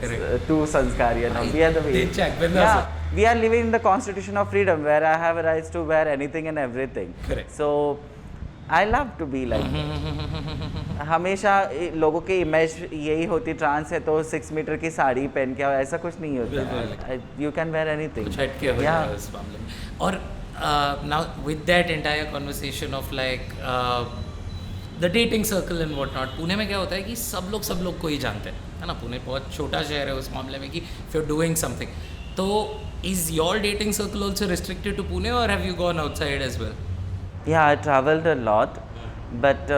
Too sanskari, and we are the way. We are living in the constitution of freedom, where I have a rights to wear anything and everything. Correct. So I love to be like that. हमेशा लोगों की image यही होती, trans है तो 6 metre की साड़ी पहन के आओ, ऐसा कुछ नहीं होता। You can wear anything. कुछ हट के हो जाए उस मामले में। और now with that entire conversation of like the dating circle and what not, Pune में क्या होता है कि सब लोग को ही जानते हैं, है ना? पुणे बहुत छोटा शहर है उस मामले में कि if you are doing something, तो is your dating circle also restricted to Pune, और have you gone outside as well? Yeah, I traveled a lot, but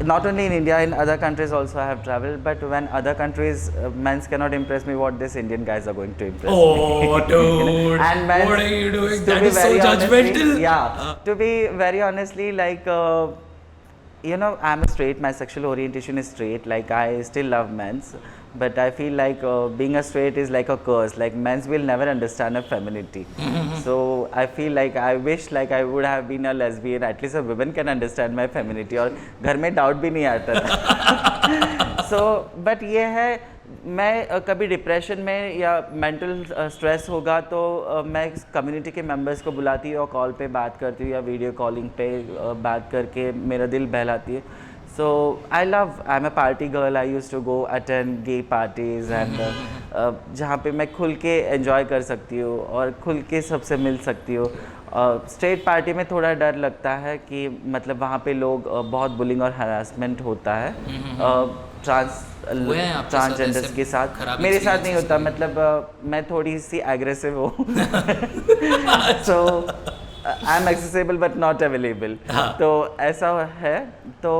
not only in India, in other countries also I have traveled. But when other countries, men's cannot impress me, what this Indian guys are going to impress me. Oh, dude! And men's, what are you doing? That is so judgmental. Yeah, to be very honestly, like you know, I'm a straight. My sexual orientation is straight. Like I still love men's, but I feel like being a straight is like a curse. Like men's will never understand a femininity. So I feel like I wish like I would have been a lesbian. At least a woman can understand my femininity. और घर में doubt भी नहीं आता था. So but ये है, मैं कभी डिप्रेशन में या मेंटल स्ट्रेस होगा तो मैं कम्युनिटी के मेंबर्स को बुलाती हूँ और कॉल पे बात करती हूँ या वीडियो कॉलिंग पे बात करके मेरा दिल बहलाती है। So I am a party girl, I use to go attend gay parties and जहाँ पे मैं खुल के एंजॉय कर सकती हूँ और खुल के सबसे मिल सकती हूँ। स्ट्रेट पार्टी में थोड़ा डर लगता है कि मतलब वहाँ पे लोग बहुत बुलिंग और हरासमेंट होता है ट्रांसजेंडर्स के साथ। मेरे साथ नहीं होता, मतलब मैं थोड़ी सी एग्रेसिव हूँ। So I am accessible but not available, तो ऐसा है। तो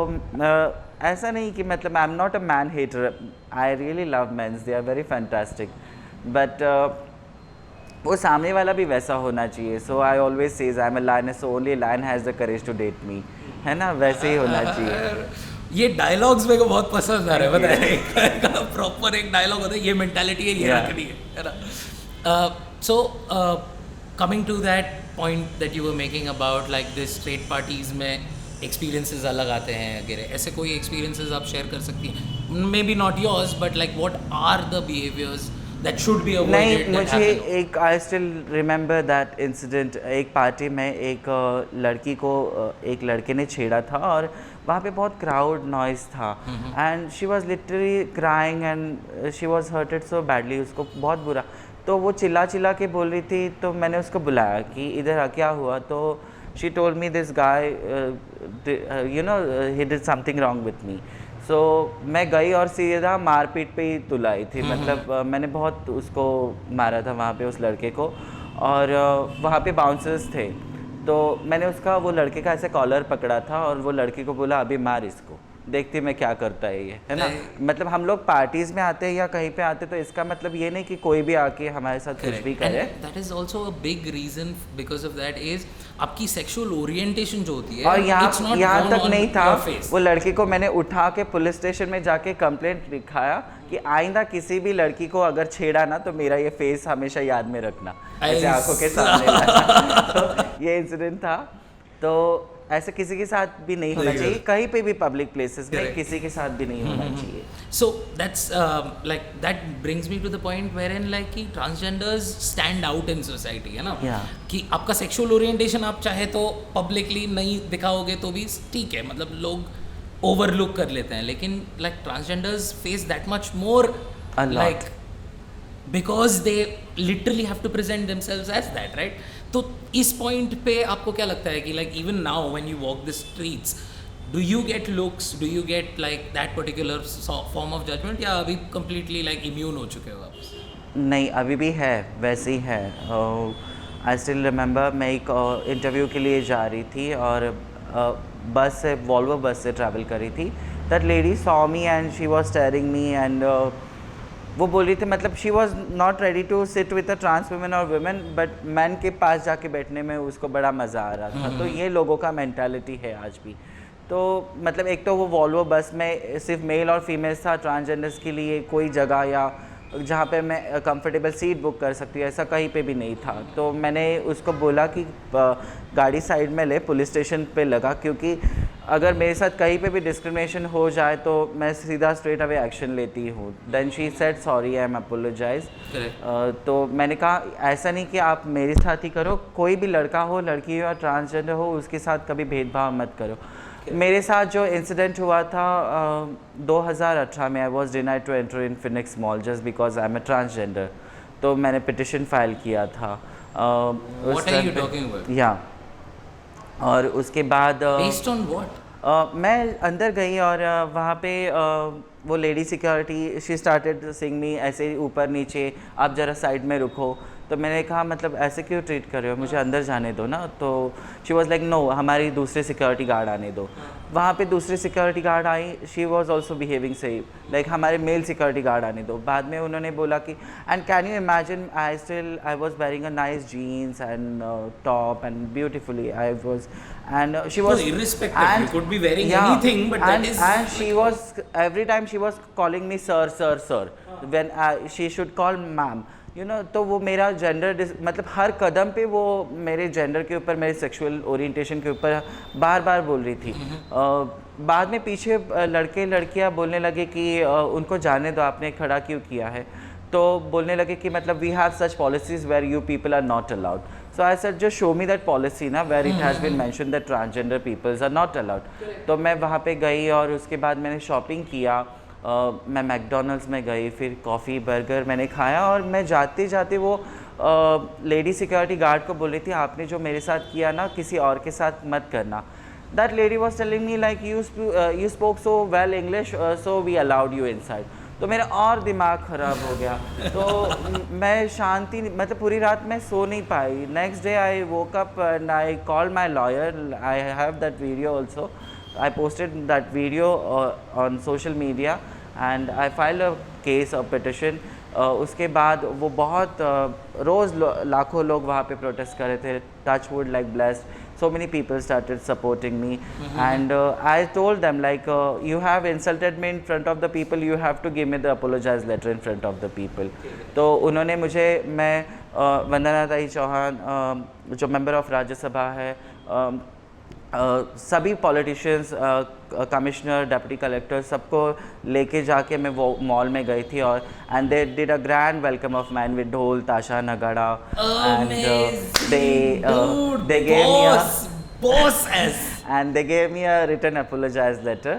ऐसा नहीं कि मतलब I am not a man hater, I really love mens, they are very fantastic, but वो सामने वाला भी वैसा होना चाहिए। So I always says I am a lion, so only lion has the courage to date me, है ना? वैसे ही होना चाहिए। ये डायलॉग्स मेरे को बहुत पसंद आ रहा है, बताए प्रॉपर एक डायलॉग होता है, ये मेंटालिटी है, ये रखनी है ना? So coming to that point that you were making about like this straight parties में एक्सपीरियंसेस अलग आते हैं वगैरह, ऐसे कोई एक्सपीरियंसेस आप शेयर कर सकती हैं? Maybe not yours but like what are the behaviours that should be avoided? नहीं, that मुझे happen? एक I still remember that incident. एक पार्टी में एक लड़की को एक लड़के ने छेड़ा था और वहाँ पे बहुत क्राउड नॉइस था and she was literally crying and she was hurted so badly. उसको बहुत बुरा, तो वो चिल्ला चिल्ला के बोल रही थी. तो मैंने उसको बुलाया कि इधर क्या हुआ. तो she told me this guy you know he did something wrong with me. So मैं गई और सीधा मारपीट पे ही तुलाई थी. मतलब मैंने बहुत उसको मारा था वहाँ पे उस लड़के को. और वहाँ पे बाउंसर्स थे, तो मैंने उसका वो लड़के का ऐसे कॉलर पकड़ा था और वो लड़के को बोला अभी मार इसको, देखती मैं क्या करता है ये, है ना. मतलब हम लोग पार्टीज में आते हैं या कहीं पे आते तो इसका मतलब ये नहीं कि कोई भी आके हमारे साथ कुछ भी करे. That is also a big reason because of that is आपकी सेक्सुअल ओरिएंटेशन जो होती है. और यहाँ तक नहीं था. वो लड़की को मैंने उठा के पुलिस स्टेशन में जाके कंप्लेंट लिखाया कि आइंदा किसी भी लड़की को अगर छेड़ा ना तो मेरा ये फेस हमेशा याद में रखना, ऐसे आंखों के सामने. तो ये इंसिडेंट था. तो ऐसे किसी के साथ भी नहीं होना चाहिए, कहीं पे भी पब्लिक प्लेसेस में किसी के साथ भी नहीं होना चाहिए. So that's like that brings me to the point wherein like कि transgenders stand out in society, है ना. कि आपका sexual orientation आप चाहे तो publicly नहीं दिखाओगे तो भी ठीक है, मतलब लोग overlook कर लेते हैं. लेकिन like transgenders face that much more like because they literally have to present themselves as that, right? तो इस पॉइंट पे आपको क्या लगता है कि like even now when you walk the streets do you get looks, do you get like that particular form of judgement, या अभी कम्प्लीटली लाइक इम्यून हो चुके हो आप? नहीं, अभी भी है, वैसे ही है. आई स्टिल रिमेंबर मैं एक इंटरव्यू के लिए जा रही थी और बस से वॉल्वो बस से ट्रैवल कर रही थी. That lady saw me and she was staring me and वो बोल रही थी, मतलब she was not ready to sit with a trans woman और वुमेन, बट मैन के पास जाके बैठने में उसको बड़ा मज़ा आ रहा था. तो ये लोगों का मेंटालिटी है आज भी. तो मतलब एक तो वो वॉल्वो बस में सिर्फ मेल और फीमेल्स था, ट्रांसजेंडर्स के लिए कोई जगह या जहाँ पे मैं कंफर्टेबल सीट बुक कर सकती हूँ ऐसा कहीं पे भी नहीं था. तो मैंने उसको बोला कि गाड़ी साइड में ले, पुलिस स्टेशन पे लगा, क्योंकि अगर मेरे साथ कहीं पे भी डिस्क्रिमिनेशन हो जाए तो मैं सीधा स्ट्रेट अवे एक्शन लेती हूँ. Then she said sorry, I am apologise. तो मैंने कहा ऐसा नहीं कि आप मेरे साथ ही करो, कोई भी लड़का हो, लड़की हो या ट्रांसजेंडर हो, उसके साथ कभी भेदभाव मत करो. मेरे साथ जो इंसिडेंट हुआ था 2018 में, I was denied to enter in Phoenix mall just because I am a transgender. तो मैंने पिटिशन फाइल किया था. What are you talking about? या और उसके बाद Based on what? मैं अंदर गई और वहाँ पे वो lady security she started saying me ऐसे ऊपर नीचे, आप ज़रा साइड में रुको. तो मैंने कहा मतलब ऐसे क्यों ट्रीट कर रहे हो, मुझे अंदर जाने दो ना. तो शी वॉज लाइक नो, हमारी दूसरे सिक्योरिटी गार्ड आने दो. वहाँ पे दूसरी सिक्योरिटी गार्ड आई, she was also behaving same like हमारे मेल सिक्योरिटी गार्ड आने दो. बाद में उन्होंने बोला कि and can you imagine I was wearing a nice jeans and top and beautifully I was and she was irrespective, you could be wearing anything, but that is and she was every time she was calling me sir when she should call ma'am, you know. तो वो मेरा gender मतलब हर कदम पे वो मेरे gender के ऊपर, मेरे सेक्सुअल ओरिएंटेशन के ऊपर बार बार बोल रही थी. बाद में पीछे लड़के लड़कियां बोलने लगे कि उनको जाने दो, आपने खड़ा क्यों किया है. तो बोलने लगे कि मतलब we have such policies where you people are not allowed. So I said just show me that policy ना where it has been mentioned that transgender peoples are not allowed. तो मैं वहाँ पे गई और उसके बाद मैंने शॉपिंग किया. मैं मैकडोनल्ड्स में गई, फिर कॉफ़ी बर्गर मैंने खाया और मैं जाते जाते वो लेडी सिक्योरिटी गार्ड को बोल रही थी आपने जो मेरे साथ किया ना किसी और के साथ मत करना. That lady was telling me like you spoke so well English, so we allowed you inside. तो मेरा और दिमाग ख़राब हो गया. तो मैं शांति मतलब पूरी रात मैं सो नहीं पाई. Next day I woke up and I called my lawyer. I have that video also. I posted that video on social media and I filed a case a petition. उसके बाद वो बहुत रोज़ लाखों लोग वहाँ पे प्रोटेस्ट कर रहे थे. Touch wood like blessed. So many people started supporting me, and I told them like you have insulted me in front of the people, you have to give me the apologize letter in front of the people. तो उन्होंने मुझे, मैं वंदना ताई चौहान जो member of Rajya Sabha है, सभी politicians, commissioner, deputy collector, सबको लेके जाके मैं वो मॉल में गई थी, और and they did a grand welcome of man with ढोल ताशा नगाड़ा, and they gave me a written apologize letter.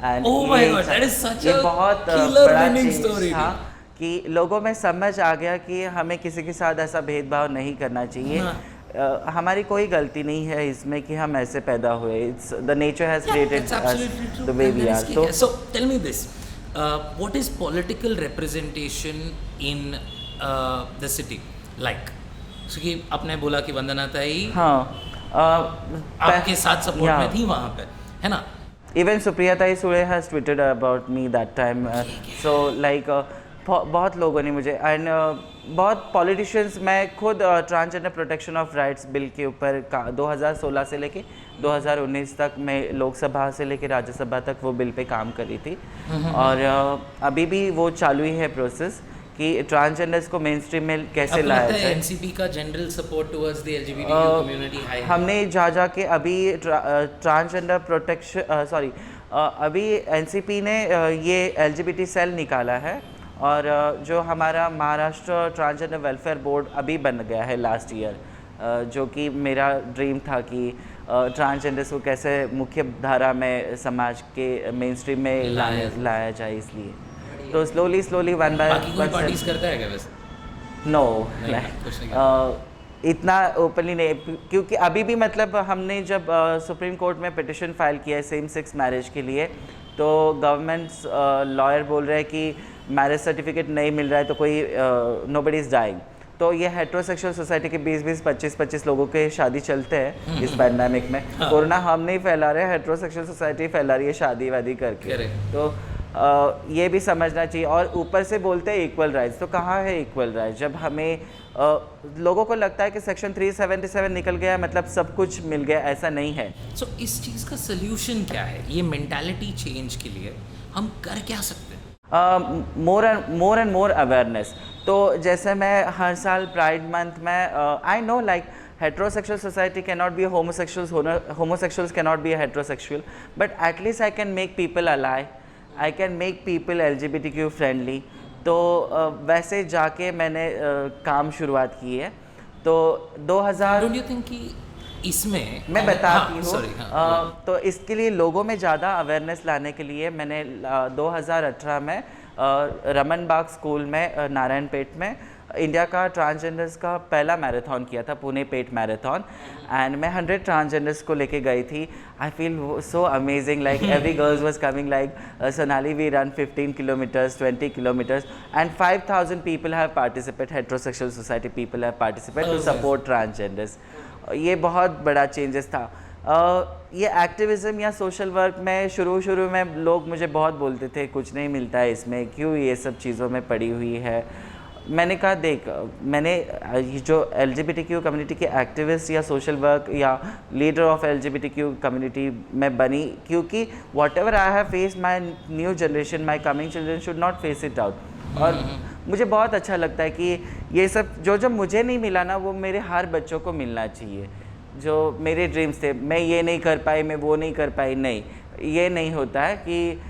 And oh my god, that is such a बहुत killer बड़ा winning चीज़ story था कि लोगों में समझ आ गया कि हमें किसी के साथ ऐसा भेदभाव नहीं करना चाहिए। हमारी कोई गलती नहीं है इसमें कि हम ऐसे पैदा हुए। It's the nature has created us the way we are. So tell me this, what is political representation in the city like? So कि आपने बोला कि वंदना ताई आपके साथ सपोर्ट में थी वहाँ पे, है ना? Even Supriya Tai Sule has tweeted about me that time. So like बहुत लोगों ने मुझे एंड बहुत पॉलिटिशियंस, मैं खुद transgender protection of rights bill के ऊपर 2016 से लेके 2019 तक मैं लोकसभा से लेके राज्यसभा तक वो बिल पे काम करी थी, और अभी भी वो चालू ही है प्रोसेस कि ट्रांसजेंडर्स को मेन स्ट्रीम में कैसे लाया जाए। एनसीपी का general support towards the LGBTQ community high. हमने जा के अभी ट्रांसजेंडर प्रोटेक्शन अभी एनसीपी ने ये एलजीबीटी सेल निकाला है, और जो हमारा महाराष्ट्र ट्रांसजेंडर वेलफेयर बोर्ड अभी बन गया है लास्ट ईयर, जो कि मेरा ड्रीम था कि ट्रांसजेंडर्स को कैसे मुख्य धारा में समाज के मेन स्ट्रीम में लाया जाए। इसलिए तो slowly one by one parties करता है क्या वैसे? नो, इतना ओपनली नहीं, क्योंकि अभी भी मतलब हमने जब सुप्रीम कोर्ट में पिटिशन फाइल किया है सेम सेक्स मैरिज के लिए, तो गवर्नमेंट्स लॉयर बोल रहे हैं कि मैरिज सर्टिफिकेट नहीं मिल रहा है तो कोई नोबडी इज़ डाइंग। तो ये हेट्रोसेक्सुअल सोसाइटी के 20-20, 25-25 लोगों के शादी चलते हैं इस पैंडेमिक में। कोरोना हम नहीं फैला रहे, हेट्रोसेक्सुअल सोसाइटी फैला रही है शादी वादी करके। तो ये भी समझना चाहिए। और ऊपर से बोलते हैं इक्वल राइट्स, तो कहाँ है इक्वल राइट्स? जब हमें लोगों को लगता है कि सेक्शन 377 निकल गया मतलब सब कुछ मिल गया, ऐसा नहीं है। सो इस चीज़ का सोल्यूशन क्या है? ये मेंटालिटी चेंज के लिए हम कर क्या सकते हैं? More and more awareness. तो जैसे मैं हर साल प्राइड मंथ में आई know like heterosexual society cannot be homosexuals cannot be a heterosexual, but at least I can make people ally, I can make people LGBTQ friendly। तो वैसे जाके मैंने काम शुरुआत की है। तो 2000 Don't you think कि इसमें मैं बताती हूँ, तो इसके लिए लोगों में ज़्यादा अवेयरनेस लाने के लिए मैंने 2018 में रमन बाग स्कूल में नारायणपेट में इंडिया का ट्रांसजेंडर्स का पहला मैराथन किया था, पुणे पेट मैराथन, एंड मैं 100 ट्रांसजेंडर्स को लेके गई थी। I feel so amazing, like every girls was coming like Sonali we run 15 kilometres 20 kilometres and 5000 people have participate, heterosexual society people have participate to support transgenders. ये बहुत बड़ा चेंजेस था। ये एक्टिविज़म या सोशल वर्क में शुरू में लोग मुझे बहुत बोलते थे कुछ नहीं मिलता है इसमें, क्यों ये सब चीज़ों में पड़ी हुई है। मैंने कहा देख, मैंने जो LGBTQ कम्युनिटी के एक्टिविस्ट या सोशल वर्क या लीडर ऑफ LGBTQ कम्युनिटी में बनी, क्योंकि what ever I have face my new generation, my coming children should not face it out. और मुझे बहुत अच्छा लगता है कि ये सब जो मुझे नहीं मिला ना, वो मेरे हर बच्चों को मिलना चाहिए। जो मेरे ड्रीम्स थे, मैं ये नहीं कर पाई, मैं वो नहीं कर पाई, नहीं, ये नहीं होता है कि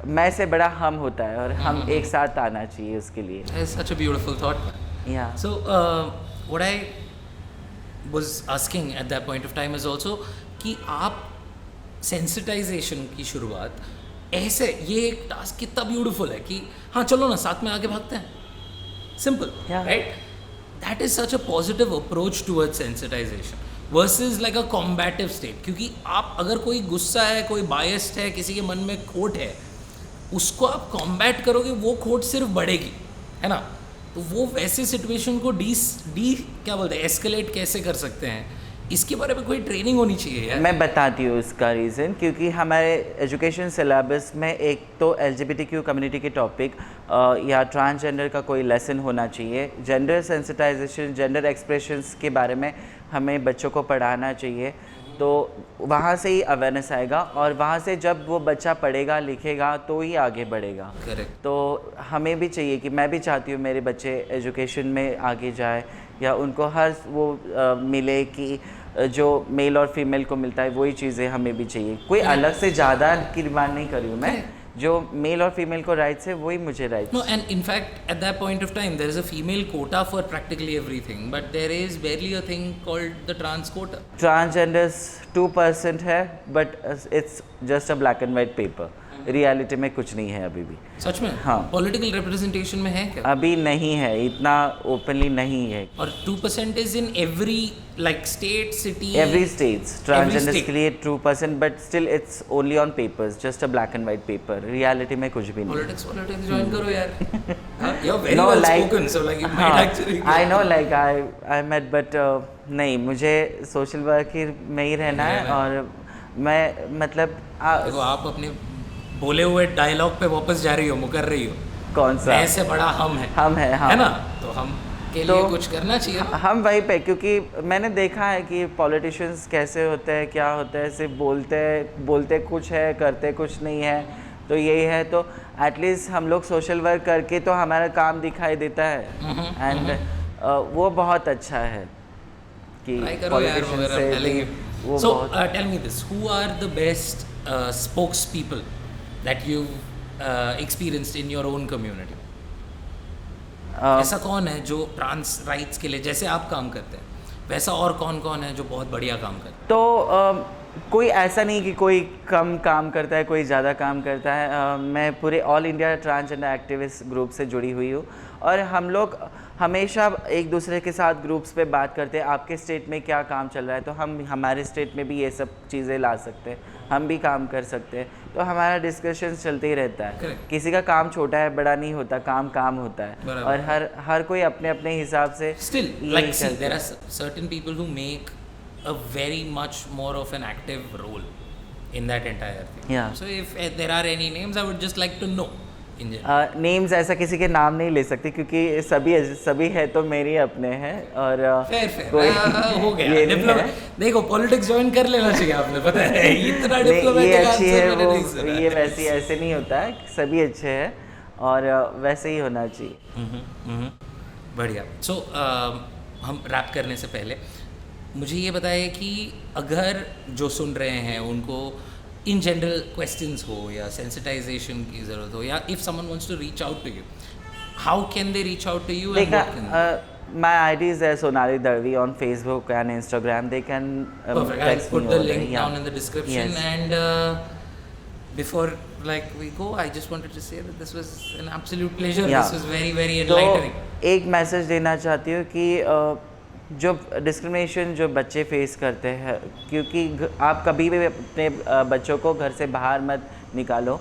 मैं से बड़ा हम होता है, और हम एक साथ आना चाहिए उसके लिए। It's such a beautiful thought. Yeah. So what I was asking at that point of time is also कि आप sensitization की शुरुआत ऐसे, ये एक टास्क कितना ब्यूटीफुल है कि हाँ चलो ना साथ में आगे भागते हैं, simple, right? That is such a positive approach towards sensitisation versus like a combative state. क्योंकि आप अगर कोई गुस्सा है, कोई बायस्ड है, किसी के मन में खोट है, उसको आप कॉम्बैट करोगे, वो खोट सिर्फ बढ़ेगी, है ना? तो वो वैसे सिचुएशन को क्या बोलते हैं, एस्केलेट कैसे कर सकते हैं, इसके बारे में कोई ट्रेनिंग होनी चाहिए यार। मैं बताती हूँ इसका रीज़न, क्योंकि हमारे एजुकेशन सिलेबस में एक तो LGBTQ कम्युनिटी के टॉपिक या ट्रांसजेंडर का कोई लेसन होना चाहिए। जेंडर सेंसिटाइजेशन, जेंडर एक्सप्रेशंस के बारे में हमें बच्चों को पढ़ाना चाहिए। तो वहाँ से ही अवेयरनेस आएगा, और वहाँ से जब वो बच्चा पढ़ेगा लिखेगा तो ही आगे बढ़ेगा। करेक्ट। तो हमें भी चाहिए कि मैं भी चाहती हूँ मेरे बच्चे एजुकेशन में आगे जाए, या उनको हर वो मिले कि जो मेल और फीमेल को मिलता है वही चीज़ें हमें भी चाहिए। कोई अलग से ज़्यादा की डिमांड नहीं कर रही हूँ मैं, जो मेल और फीमेल को राइट्स है वही मुझे rights. No, and in fact at that point of time there is a female quota for practically everything, but there is barely a thing called the trans quota. Transgenders 2% है, but it's just a black and white paper. Reality में कुछ नहीं है अभी भी। सच में? हाँ। Political representation में है क्या? अभी नहीं है, इतना ओपनली नहीं है। और 2% is in every like state city? Every states transgenders के लिए 2%, but still it's only on papers, just a black and white paper. Reality में कुछ भी नहीं। पॉलिटिक्स ज्वाइन करो यार। You are very well spoken, so like you might actually. I know, like I met, but नहीं, मुझे social work में ही रहना है। और मैं मतलब देखो, आप अपने बोले हुए डायलॉग पे वापस जा रही हो, मुकर रही हो। कौन सा? ऐसे बड़ा हम है, हाँ, है ना? तो हम के लिए कुछ करना चाहिए। हम वहीं पे, क्योंकि मैंने देखा है कि पॉलिटिशियंस कैसे होते हैं, क्या होता है, सिर्फ बोलते कुछ है, करते कुछ नहीं है। तो यही है, तो एटलीस्ट हम लोग सोशल वर्क करके तो हमारा काम दिखाई देता है। एंड वो बहुत अच्छा है कि पॉलिटिशियंस से वो। So tell me this, who are the best spokespeople that you've experienced in your own community? ऐसा कौन है जो ट्रांस राइट्स के लिए, जैसे आप काम करते हैं, वैसा और कौन है जो बहुत बढ़िया काम करता है? तो कोई ऐसा नहीं कि कोई कम काम करता है, कोई ज़्यादा काम करता है। मैं पूरे all India transgender activist group से जुड़ी हुई हूँ, और हम लोग हमेशा एक दूसरे के साथ ग्रुप्स पे बात करते हैं, आपके स्टेट में क्या काम चल रहा है, तो हम हमारे स्टेट में भी ये सब चीज़ें ला सकते हैं, हम भी काम कर सकते हैं। तो हमारा डिस्कशन चलते ही रहता है। किसी का काम छोटा है बड़ा नहीं होता, काम होता है, और हर कोई अपने अपने हिसाब से। Still, like, see, there are certain people who make a very much more of an active role in that entire thing. Yeah. So if there are any names, I would just like to know. Names ऐसा किसी के नाम नहीं ले सकते, क्योंकि सभी है तो मेरे अपने हैं। और कोई हो गया देखो, पॉलिटिक्स ज्वाइन कर लेना चाहिए आपने, पता है इतना डिप्लोमेटिक। ये अच्छी है वो, ये वैसे ऐसे नहीं होता है, सभी अच्छे हैं और वैसे ही होना चाहिए। बढ़िया। सो हम रैप करने से पहले मुझे ये बताइए कि अगर जो सुन रहे हैं उनको इन जनरल क्वेश्चंस हो या सेंसिटाइजेशन की ज़रूरत हो, या if someone wants to reach out to you, how can they reach out to you? My ID is Sonali Dalvi on Facebook and Instagram. They can I'll put the link down in the description. Yes. And before we go, I just wanted to say that this was an absolute pleasure. Yeah. This was very very enlightening. तो एक message देना चाहती हूँ कि जो discrimination जो बच्चे face करते हैं, क्योंकि आप कभी भी अपने बच्चों को घर से बाहर मत निकालो,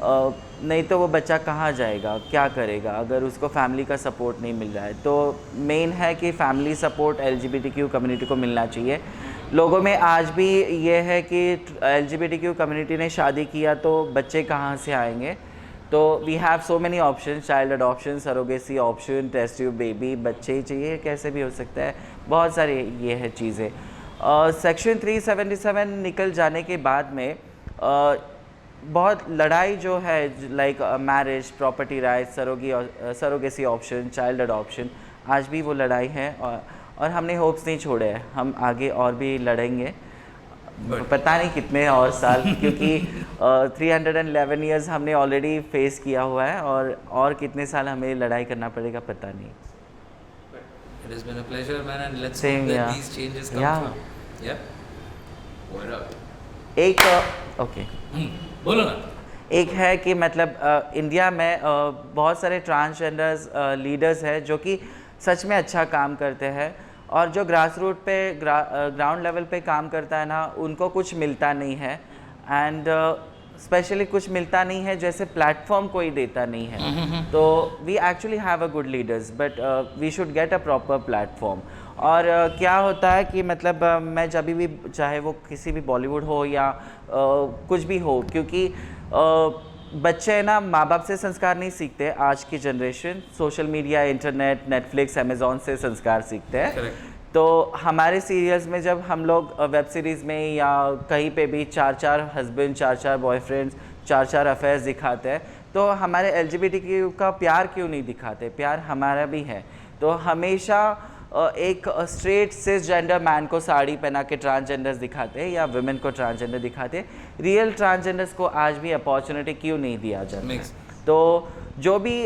नहीं तो वो बच्चा कहाँ जाएगा, क्या करेगा अगर उसको फैमिली का सपोर्ट नहीं मिल रहा है। तो मेन है कि फैमिली सपोर्ट LGBTQ कम्युनिटी को मिलना चाहिए। लोगों में आज भी ये है कि LGBTQ कम्युनिटी ने शादी किया तो बच्चे कहाँ से आएंगे। तो we have so many option, child adoption, surrogacy option, test tube baby, बच्चे ही चाहिए कैसे भी हो सकता है, बहुत सारी ये है चीज़ें। सेक्शन 377 निकल जाने के बाद में बहुत लड़ाई जो है, like marriage, property rights, surrogacy option, child adoption, आज भी वो लड़ाई है और हमने होप्स नहीं छोड़े हैं, हम आगे और भी लड़ेंगे, पता नहीं कितने और साल, क्योंकि 311 इयर्स हमने ऑलरेडी फेस किया हुआ है और कितने साल हमें लड़ाई करना पड़ेगा पता नहीं। It has been a pleasure, man, and let's hope that these changes come through. Yeah. What up? एक ओके बोलो ना। एक है कि मतलब इंडिया में बहुत सारे ट्रांसजेंडर्स लीडर्स हैं जो कि सच में अच्छा काम करते हैं, और जो ग्रास रूट पे ग्राउंड लेवल पे काम करता है ना, उनको कुछ मिलता नहीं है, एंड स्पेशली कुछ मिलता नहीं है, जैसे प्लेटफॉर्म कोई देता नहीं है। तो we actually have a good leaders, but we should get a proper platform. और क्या होता है कि मतलब मैं जब भी, चाहे वो किसी भी बॉलीवुड हो या कुछ भी हो, क्योंकि बच्चे ना माँ बाप से संस्कार नहीं सीखते, आज की generation social media, internet, Netflix, Amazon से संस्कार सीखते हैं। Correct. तो हमारे सीरियल्स में जब हम लोग वेब सीरीज़ में या कहीं पे भी 4-4 हस्बैंड, 4-4 बॉयफ्रेंड्स, 4-4 अफेयर्स दिखाते हैं, तो हमारे LGBTQ का प्यार क्यों नहीं दिखाते? प्यार हमारा भी है। तो हमेशा एक स्ट्रेट सिस जेंडर मैन को साड़ी पहना के ट्रांसजेंडर्स दिखाते हैं या वुमेन को ट्रांसजेंडर दिखाते हैं, रियल ट्रांसजेंडर्स को आज भी अपॉर्चुनिटी क्यों नहीं दिया जाता है? तो जो भी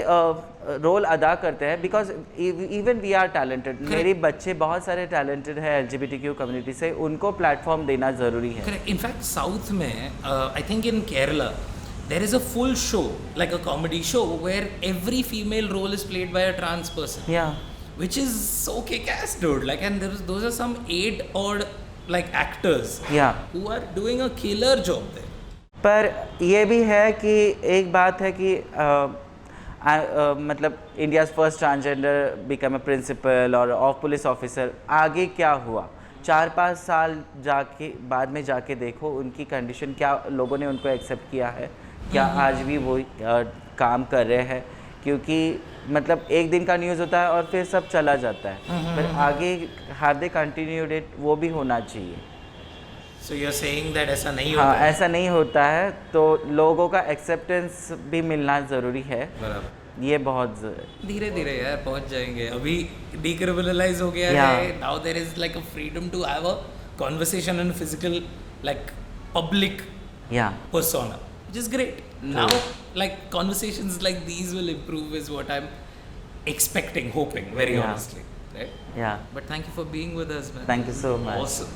रोल अदा करते हैं, because even we are talented, मेरे बच्चे बहुत सारे टैलेंटेड हैं LGBTQ कम्युनिटी से, उनको प्लेटफॉर्म देना ज़रूरी है। इनफैक्ट साउथ में I think in Kerala there is a full show, like a comedy show, where every female role is played by a trans person. Yeah. Which is so kick-ass, dude. Like, and those are some 8 odd like actors. Yeah. Who are doing a killer job there. पर ये भी है कि एक बात है कि मतलब India's first transgender become a principal और ऑफ पुलिस ऑफिसर, आगे क्या हुआ? 4-5 साल जाके बाद में जाके देखो उनकी कंडीशन क्या, लोगों ने उनको एक्सेप्ट किया है क्या, आज भी वो काम कर रहे हैं? क्योंकि मतलब एक दिन का न्यूज़ होता है और फिर सब चला जाता है, पर आगे हैव दे कंटिन्यूड इट, वो भी होना चाहिए। So you're saying that ऐसा नहीं होता? हाँ, ऐसा नहीं होता है, तो लोगों का एक्सेप्टेंस भी मिलना ज़रूरी है। बराबर, ये बहुत धीरे धीरे यार पहुंच जाएंगे। अभी डिक्रिमिनलाइज हो गया है, now there is like a freedom to have a conversation in physical like public persona, which is great. Now like conversations like these will improve is what I'm expecting, hoping very honestly, right? Yeah. But thank you for being with us, man. Thank you so much. Awesome.